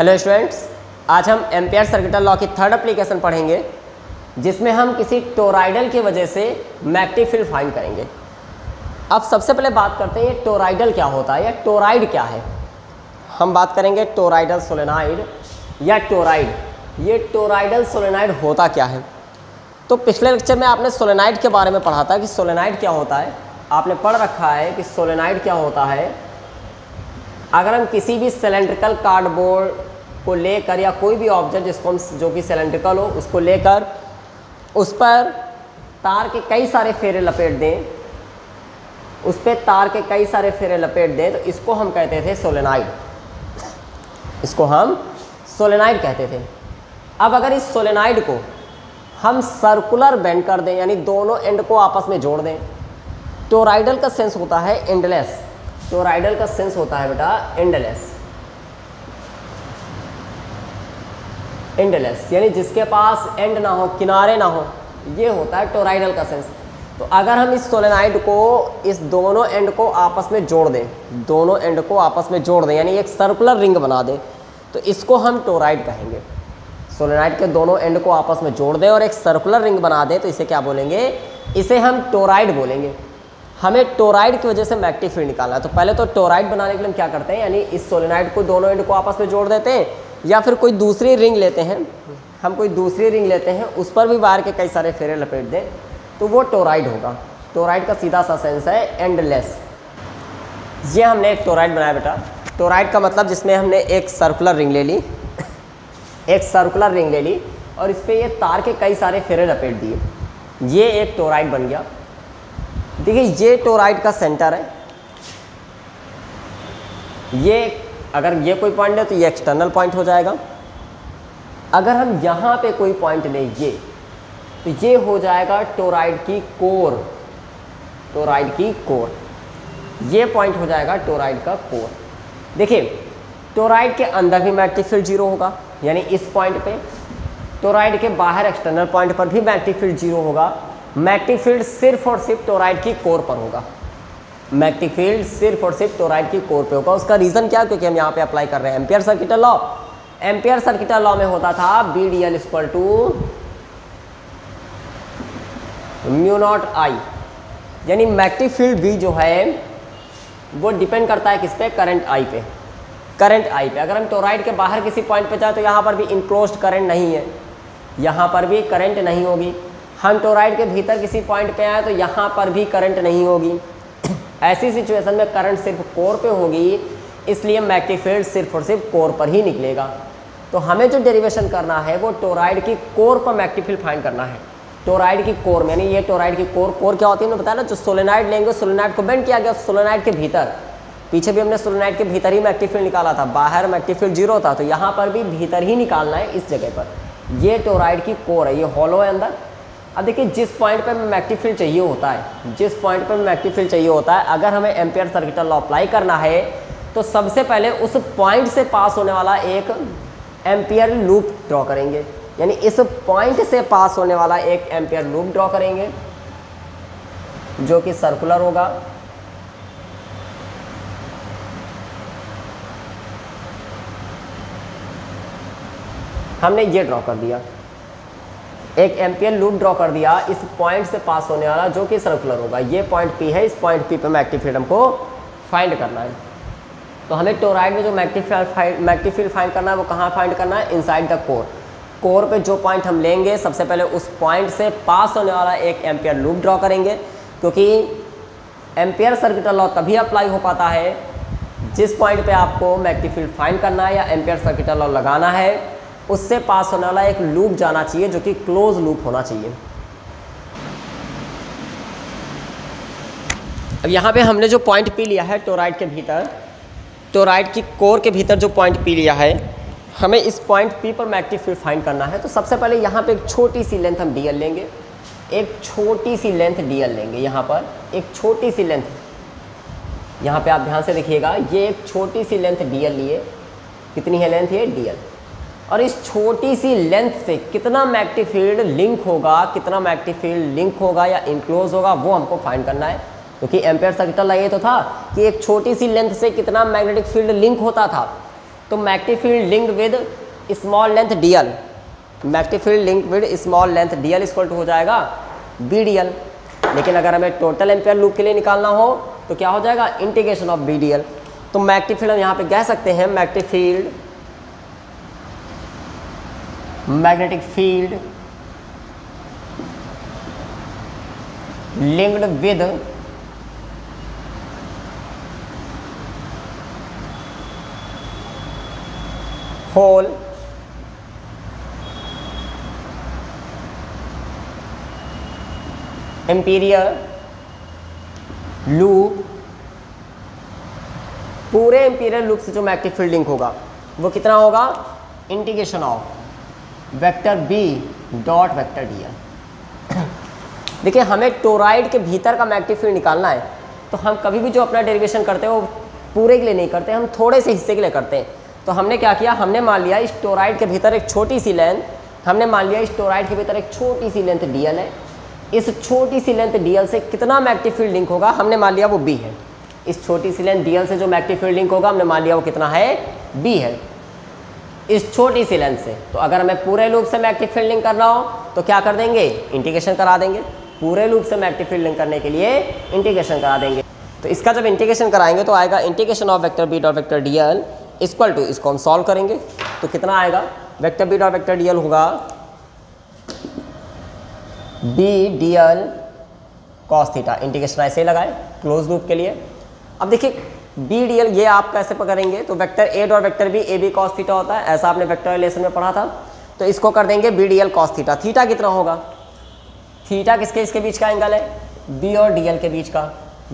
Hello students, आज हम ampere circuital law की थर्ड एप्लीकेशन पढ़ेंगे जिसमें हम किसी टोराइडल की वजह से मैग्नेटिक फील्ड फाइंड करेंगे। अब सबसे पहले बात करते हैं ये टोराइडल क्या होता है या टोराइड क्या है। हम बात करेंगे टोराइडल सोलेनाइड या टोराइड। ये टोराइडल सोलेनाइड होता क्या है। तो पिछले लेक्चर में आपने सोलेनाइड के बारे में पढ़ा था कि सोलेनाइड क्या होता है। आपने पढ़ रखा है कि सोलेनाइड क्या होता है। अगर हम किसी भी सिलेंड्रिकल कार्डबोर्ड को लेकर या कोई भी ऑब्जेक्ट जिसको हम जो कि सिलेंड्रिकल हो उसको लेकर उस पर तार के कई सारे फेरे लपेट दें, उस पर तार के कई सारे फेरे लपेट दें, तो इसको हम कहते थे सोलेनाइड। इसको हम सोलेनाइड कहते थे। अब अगर इस सोलेनाइड को हम सर्कुलर बेंड कर दें यानी दोनों एंड को आपस में जोड़ दें, टोराइडल का सेंस होता है एंडलेस। टोराइडल का सेंस होता है बेटा एंडलेस। एंडलेस यानी जिसके पास एंड ना हो, किनारे ना हो, ये होता है टोराइडल का सेंस। तो अगर हम इस सोलेनाइड को इस दोनों एंड को आपस में जोड़ दें, दोनों एंड को आपस में जोड़ दें यानी एक सर्कुलर रिंग बना दें, तो इसको हम टोराइड कहेंगे। सोलेनाइड के दोनों एंड को आपस में जोड़ दें और एक सर्कुलर रिंग बना दें तो इसे क्या बोलेंगे, इसे हम टोराइड बोलेंगे। हमें टोराइड की वजह से मैग्नेटिक फील्ड निकालना है। तो पहले तो टोराइड बनाने के लिए हम क्या करते हैं, यानी इस सोलेनाइड को दोनों एंड को आपस में जोड़ देते हैं या फिर कोई दूसरी रिंग लेते हैं। हम कोई दूसरी रिंग लेते हैं, उस पर भी वायर के कई सारे फेरे लपेट दें तो वो टोराइड होगा। टोराइड का सीधा सा सेंस है एंडलेस। ये हमने एक टोराइड बनाया बेटा। टोराइड का मतलब जिसमें हमने एक सर्कुलर रिंग ले ली, एक सर्कुलर रिंग ले ली और इस पर ये तार के कई सारे फेरे लपेट दिए, ये एक टोराइड बन गया। देखिए ये टोराइड का सेंटर है। ये अगर ये कोई पॉइंट है तो ये एक्सटर्नल पॉइंट हो जाएगा। अगर हम यहाँ पे कोई पॉइंट लें ये, तो ये हो जाएगा टोराइड की कोर। टोराइड की कोर, ये पॉइंट हो जाएगा टोराइड का कोर। देखिए टोराइड के अंदर भी मैग्नेटिक फील्ड जीरो होगा यानी इस पॉइंट पे। टोराइड के बाहर एक्सटर्नल पॉइंट पर भी मैग्नेटिक फील्ड जीरो होगा। मैग्नेटिक फील्ड सिर्फ और सिर्फ टोराइड की कोर पर होगा। मैग्नेटिक फील्ड सिर्फ और सिर्फ टोराइड की कोर पे होगा। उसका रीज़न क्या, क्योंकि हम यहाँ पे अप्लाई कर रहे हैं Ampere circuital law. Ampere circuital law में होता था BDL equal to mu not I, यानी मैग्नेटिक फील्ड B जो है वो डिपेंड करता है किस पे, करंट I पे। करंट I पे अगर हम टोराइड के बाहर किसी पॉइंट पे जाए तो यहाँ पर भी इनक्लोज्ड करंट नहीं है, यहाँ पर भी करंट नहीं होगी। हम टोराइड के भीतर किसी पॉइंट पे आए तो यहाँ पर भी करंट नहीं होगी। ऐसी सिचुएशन में करंट सिर्फ कोर पे होगी, इसलिए मैग्नेटिक फील्ड सिर्फ और सिर्फ कोर पर ही निकलेगा। तो हमें जो डेरिवेशन करना है वो टोराइड की कोर पर मैग्नेटिक फील्ड फाइंड करना है। टोराइड की कोर में, यानी ये टोराइड की कोर। कोर क्या होती है हमने बताया ना, जो सोलेनाइड लेंगे, सोलेनाइड को बेंड किया गया सोलेनाइड के भीतर। पीछे भी हमने सोलेनाइड के भीतर ही मैग्नेटिक फील्ड निकाला था, बाहर मैग्नेटिक फील्ड जीरो था, तो यहाँ पर भी भीतर ही निकालना है इस जगह पर। ये टोराइड की कोर है, ये हॉलो है अंदर। अब देखिए जिस पॉइंट पे मैग्नेटिक फील्ड चाहिए होता है, जिस पॉइंट पे मैग्नेटिक फील्ड चाहिए होता है, अगर हमें एम्पियर सर्किटल लॉ अप्लाई करना है तो सबसे पहले उस पॉइंट से पास होने वाला एक एम्पियर लूप ड्रॉ करेंगे। यानी इस पॉइंट से पास होने वाला एक एम्पियर लूप ड्रॉ करेंगे जो कि सर्कुलर होगा। हमने ये ड्रॉ कर दिया, एक एम्पियर लूप ड्रॉ कर दिया इस पॉइंट से पास होने वाला जो कि सर्कुलर होगा। ये पॉइंट P है, इस पॉइंट P पे मैग्नेटिक फील्ड हमको फाइंड करना है। तो हमें टोराइड में जो मैग्नेटिक फील्ड फाइंड करना है वो कहाँ फाइंड करना है, इनसाइड द कोर। कोर पे जो पॉइंट हम लेंगे सबसे पहले उस पॉइंट से पास होने वाला एक एम्पियर लूप ड्रॉ करेंगे, क्योंकि एम्पियर सर्किटल लॉ तभी अप्लाई हो पाता है जिस पॉइंट पे आपको मैग्नेटिक फील्ड फाइंड करना है या एम्पियर सर्किटल लॉ लगाना है, उससे पास होने वाला एक लूप जाना चाहिए जो कि क्लोज लूप होना चाहिए। अब यहाँ पे हमने जो पॉइंट P लिया है टोराइड के भीतर, टोराइड की कोर के भीतर जो पॉइंट P लिया है, हमें इस पॉइंट P पर मैग्नेटिक फील्ड फाइंड करना है। तो सबसे पहले यहाँ पे एक छोटी सी लेंथ हम DL लेंगे, एक छोटी सी लेंथ DL लेंगे। यहाँ पर एक छोटी सी लेंथ, यहाँ पे आप ध्यान से देखिएगा, ये एक छोटी सी लेंथ DL लिए। कितनी है लेंथ ये DL, और इस छोटी सी लेंथ से कितना मैग्नेटिक फील्ड लिंक होगा, कितना मैग्नेटिक फील्ड लिंक होगा या इनक्लोज होगा, वो हमको फाइंड करना है। क्योंकि एम्पियर सर्किटल लॉ ये तो था कि एक छोटी सी लेंथ से कितना मैग्नेटिक फील्ड लिंक होता था। तो magnetic field linked with small length dl, magnetic field linked with small length dl equal to हो जाएगा BDL। लेकिन अगर हमें टोटल एम्पेयर लूप के लिए निकालना हो तो क्या हो जाएगा, इंटीग्रेशन ऑफ BDL। तो मैग्नेटिक फील्ड हम यहाँ पे कह सकते हैं magnetic field linked with whole amperian loop, पूरे एम्पीरियल लूप से जो मैग्नेटिक फील्ड लिंक होगा वो कितना होगा, integration of vector B dot vector dl। देखिए हमें टोराइड के भीतर का मैग्नेटिक फील्ड निकालना है, तो हम कभी भी जो अपना डेरिवेशन करते हैं वो पूरे के लिए नहीं करते, हम थोड़े से हिस्से के लिए करते हैं। तो हमने क्या किया, हमने मान लिया इस टोराइड के भीतर एक छोटी सी लेंथ, हमने मान लिया इस टोराइड के भीतर एक छोटी सी लेंथ dl है, इस छोटी सी लेंथ dl से कितना मैग्नेटिक फील्ड लिंक होगा हमने मान लिया वो b है। इस छोटी सी लेंथ dl से जो मैग्नेटिक फील्ड लिंक होगा हमने मान लिया वो कितना है, b है, इस छोटी सी लेंथ से। तो अगर हमें पूरे लूप से मैग्नेटिक फील्ड लिंक करना हो तो क्या कर देंगे, इंटीग्रेशन करा देंगे। पूरे लूप से मैग्नेटिक फील्ड लिंक करने के लिए इंटीग्रेशन करा देंगे। तो इसका जब इंटीग्रेशन कराएंगे तो आएगा integration of vector B dot vector dl equal to, इसको हम सॉल्व करेंगे तो कितना आएगा, vector B dot vector dl होगा b dl cos theta, integration ऐसे ही लगाए क्लोज लूप के लिए। अब देखिए b dl ये आप कैसे पकड़ेंगे, तो vector a dot vector b A B cos theta होता है, ऐसा आपने वेक्टर रिलेशन में पढ़ा था। तो इसको कर देंगे b dl cos theta. Theta कितना होगा, थीटा किसके इसके बीच का एंगल है, b और dl के बीच का,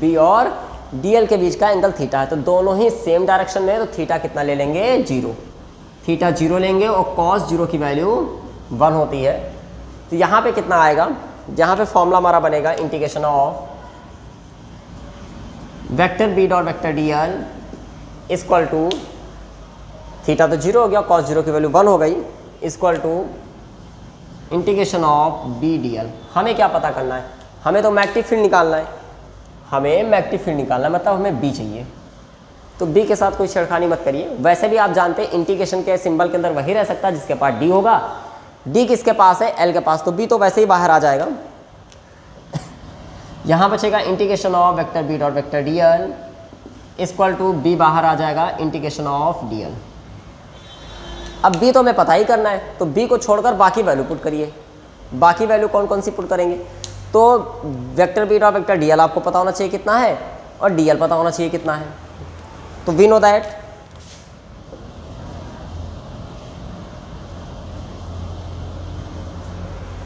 b और dl के बीच का एंगल थीटा है। तो दोनों ही सेम डायरेक्शन में है, तो थीटा कितना ले लेंगे, 0, थीटा 0 लेंगे और cos 0 की वैल्यू 1 होती है। तो यहाँ पे कितना आएगा, यहाँ पे फॉर्मूला हमारा बनेगा integration of vector B dot vector dl equal to, theta तो 0 हो गया, cos 0 की वैल्यू 1 हो गई, equal to integration of b dl। हमें क्या पता करना है, हमें तो मैग्नेटिक फील्ड निकालना है, हमें मैग्नेटिक फील्ड निकालना है, मतलब हमें b चाहिए। तो b के साथ कोई छेड़खानी मत करिए। वैसे भी आप जानते हैं इंटीग्रेशन के सिंबल के अंदर वही रह सकता है जिसके पास d होगा, d किसके पास है, l के पास, तो b तो वैसे ही बाहर आ जाएगा। यहाँ बचेगा integration of vector b dot vector dl equal to b बाहर आ जाएगा इंटीग्रेशन ऑफ dl। अब b तो हमें पता ही करना है, तो b को छोड़कर बाकी वैल्यू पुट करिए। बाकी वैल्यू कौन कौन सी पुट करेंगे, तो vector B dot vector dl आपको पता होना चाहिए कितना है और dl पता होना चाहिए कितना है। तो we know that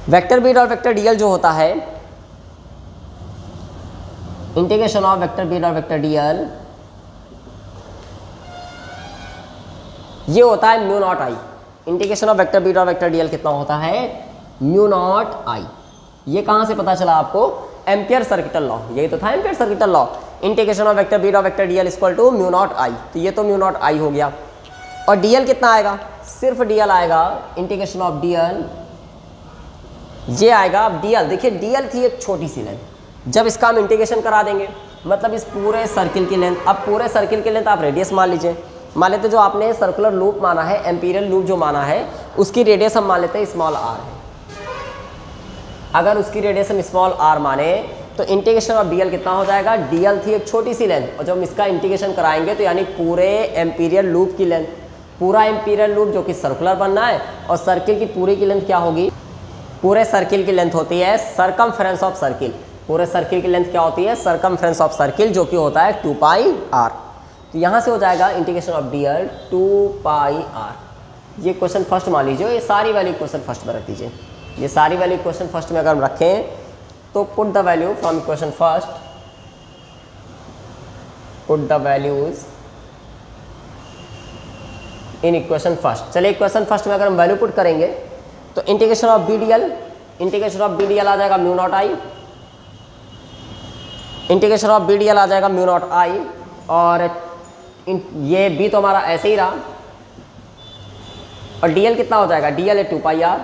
vector B dot vector dl जो होता है, integration of vector B dot vector dl ये होता है mu not I. Integration of vector B dot vector dl कितना होता है, म्यू नॉट आई। ये कहाँ से पता चला आपको, एम्पियर सर्किटल लॉ, यही तो था Ampere circuital law. Integration of vector B dot vector dl equal to mu not I, तो ये तो म्यू नॉट आई हो गया। और dl कितना आएगा, सिर्फ dl आएगा, इंटीग्रेशन ऑफ dl ये आएगा। अब dl देखिए, dl थी एक छोटी सी लेंथ, जब इसका हम इंटीग्रेशन करा देंगे मतलब इस पूरे सर्किल की लेंथ, अब पूरे सर्किल की लेंथ आप रेडियस मान लीजिए, मान लेते जो आपने सर्कुलर लूप माना है, एम्पीरियल लूप जो माना है, उसकी रेडियस हम मान लेते हैं स्मॉल r है। अगर उसकी रेडियस हम स्मॉल r माने तो इंटीग्रेशन ऑफ dl कितना हो जाएगा, dl थी एक छोटी सी लेंथ, और जब हम इसका इंटीग्रेशन कराएंगे तो यानी पूरे एम्पीरियल लूप की लेंथ, पूरा एम्पीरियल लूप जो कि सर्कुलर बनना है, और सर्किल की पूरी की लेंथ क्या होगी, पूरे सर्किल की लेंथ होती है सर्कमफ्रेंस ऑफ सर्किल। पूरे सर्किल की लेंथ क्या होती है, सर्कमफ्रेंस ऑफ सर्किल, जो कि होता है 2 पाई r। तो यहाँ से हो जाएगा integration of dl 2 pi r। ये क्वेश्चन फर्स्ट मान लीजिए, ये सारी वैल्यू क्वेश्चन फर्स्ट में रख दीजिए। ये सारी वैल्यू क्वेश्चन फर्स्ट में अगर हम रखें तो put the value from equation first, put the values in equation first. चलिए इक्वेशन फर्स्ट में अगर हम वैल्यू पुट करेंगे तो integration of B dl, integration of B dl आ जाएगा mu not I, integration of B dl आ जाएगा म्यू नॉट आई, और ये b तो हमारा ऐसे ही रहा, और dl कितना हो जाएगा, dl है 2 पाई r,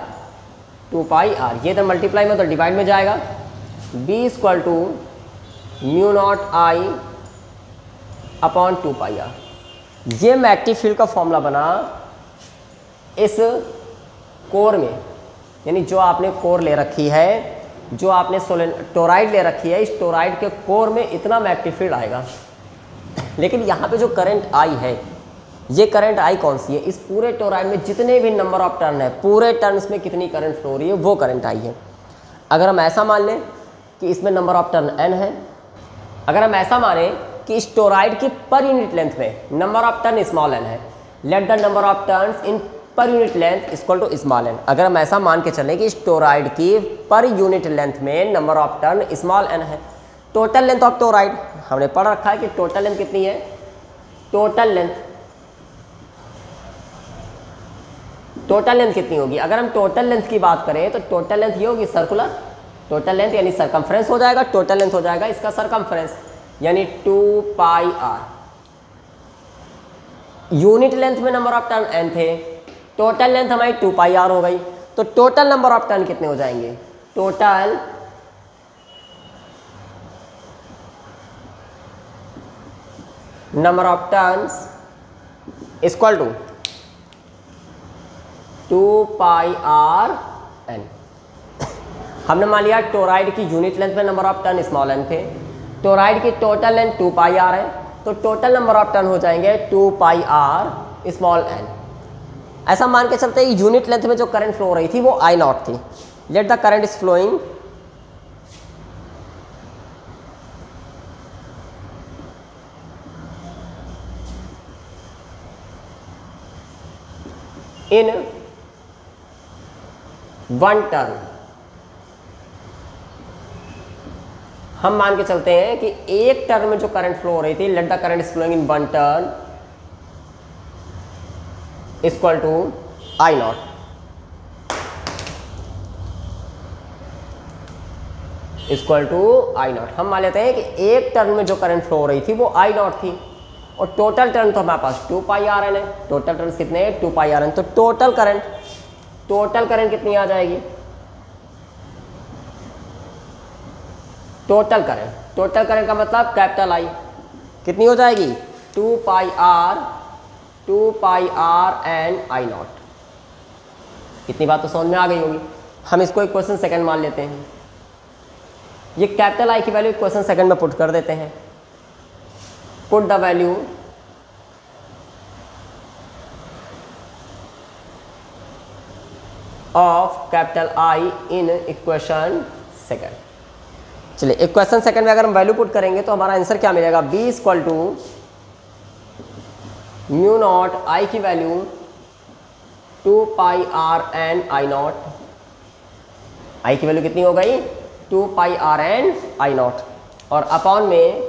2 पाई r, ये तो मल्टीप्लाई में तो डिवाइड में जाएगा, b equal to mu not I upon 2 pi r। ये मैग्नेटिक फील्ड का फॉर्मूला बना इस कोर में, यानी जो आपने कोर ले रखी है, जो आपने टोराइड ले रखी है, इस टोराइड के कोर में इतना मैग्नेटिक फील्ड आएगा। लेकिन यहाँ पे जो करंट आई है, ये करंट आई कौन सी है? इस पूरे टोराइड में जितने भी नंबर ऑफ टर्न है, पूरे टर्न्स में कितनी करंट फ्लो हो रही है, वो करंट आई है। अगर हम ऐसा मान लें कि इसमें नंबर ऑफ टर्न n है, अगर हम ऐसा माने कि इस टोराइड की पर यूनिट लेंथ में number of turn small n है, let the number of turns in per unit length equal to small n। अगर हम ऐसा मान के चलें कि इस टोराइड की पर यूनिट लेंथ में number of turn small n है, टोटल लेंथ ऑफ टोराइड हमने पढ़ रखा है कि टोटल लेंथ कितनी है, टोटल लेंथ कितनी होगी? अगर हम टोटल लेंथ की बात करें तो टोटल लेंथ ये होगी सर्कुलर, टोटल लेंथ यानी सरकमफ्रेंस हो जाएगा, टोटल लेंथ हो जाएगा इसका सरकमफ्रेंस, यानी 2 पाई आर। यूनिट लेंथ में नंबर ऑफ टर्न n थे, टोटल लेंथ हमारी 2 पाई आर हो गई, तो टोटल नंबर ऑफ टर्न कितने हो जाएंगे? Total number of turns equal to 2 pi R n। हमने मान लिया टोराइड की यूनिट लेंथ में number of turn small n थे, टोराइड की टोटल लेंथ 2 पाई आर है, तो टोटल नंबर ऑफ टर्न हो जाएंगे 2 पाई आर स्मॉल n। ऐसा मान के चलते हैं यूनिट लेंथ में जो करंट फ्लो हो रही थी वो I नॉट थी। Let the current is flowing in 1 turn. हम मान के चलते हैं कि एक टर्न में जो करंट फ्लो हो रही थी, let the current is flowing in 1 turn equal to I naught. Equal to I naught. हम मान लेते हैं कि एक टर्न में जो करंट फ्लो हो रही थी वो I नॉट थी, और टोटल टर्न तो हमारे पास 2 पाई आर एन है। टोटल टर्न कितने हैं? 2 पाई आर एन। तो टोटल करंट कितनी आ जाएगी? टोटल करंट का मतलब कैपिटल आई कितनी हो जाएगी? 2 pi R N I not. इतनी बात तो समझ में आ गई होगी। हम इसको इक्वेशन सेकंड मान लेते हैं। ये कैपिटल आई की वैल्यू इक्वेशन सेकंड में पुट कर देते हैं। Put the value of capital I in equation second. चलिए इक्वेशन सेकंड में अगर हम वैल्यू पुट करेंगे तो हमारा आंसर क्या मिलेगा? b equal to mu not I की value 2 pi R N I not. I की वैल्यू कितनी हो गई? 2 pi R N I not, और अपॉन में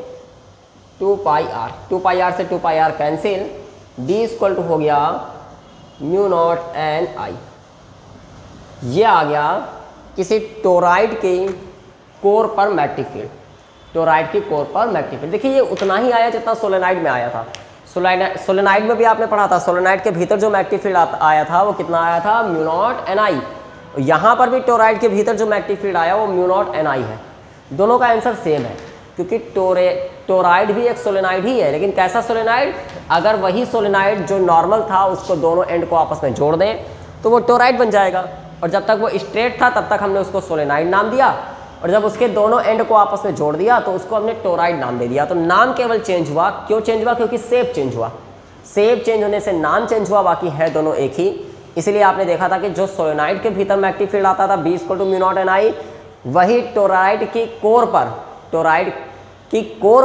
2 पाई आर। 2 पाई आर से 2 pi R cancel, b equal to हो गया म्यू नॉट एन आई। ये आ गया किसी टोराइड के कोर पर मैग्नेटिक फील्ड। टोराइड की कोर पर मैग्नेटिक फील्ड देखिए, ये उतना ही आया जितना सोलेनाइड में आया था। सोलेनाइड में भी आपने पढ़ा था, सोलेनाइड के भीतर जो मैग्नेटिक फील्ड आया था वो कितना आया था? म्यू नॉट एन आई। यहाँ पर भी टोराइड के भीतर जो मैग्नेटिक फील्ड आया वो म्यू नॉट एन आई है। दोनों का आंसर सेम है, क्योंकि टोराइड भी एक सोलेनाइड ही है। लेकिन कैसा सोलेनाइड? अगर वही सोलेनाइड जो नॉर्मल था उसको दोनों एंड को आपस में जोड़ दें तो वो टोराइड बन जाएगा, और जब तक वो स्ट्रेट था तब तक हमने उसको सोलेनाइड नाम दिया, और जब उसके दोनों एंड को आपस में जोड़ दिया तो उसको हमने टोराइड नाम दे दिया। तो नाम केवल चेंज हुआ। क्यों चेंज हुआ? क्योंकि शेप चेंज हुआ। शेप चेंज होने से नाम चेंज हुआ, बाकी है दोनों एक ही। इसलिए आपने देखा था कि जो सोलेनाइड के भीतर मैग्नेटिक फील्ड आता था b equal to mu not N I, वही टोराइड की कोर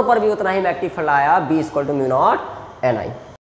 पर भी उतना ही मैग्नेटिक फील्ड आया b equal to mu not N I.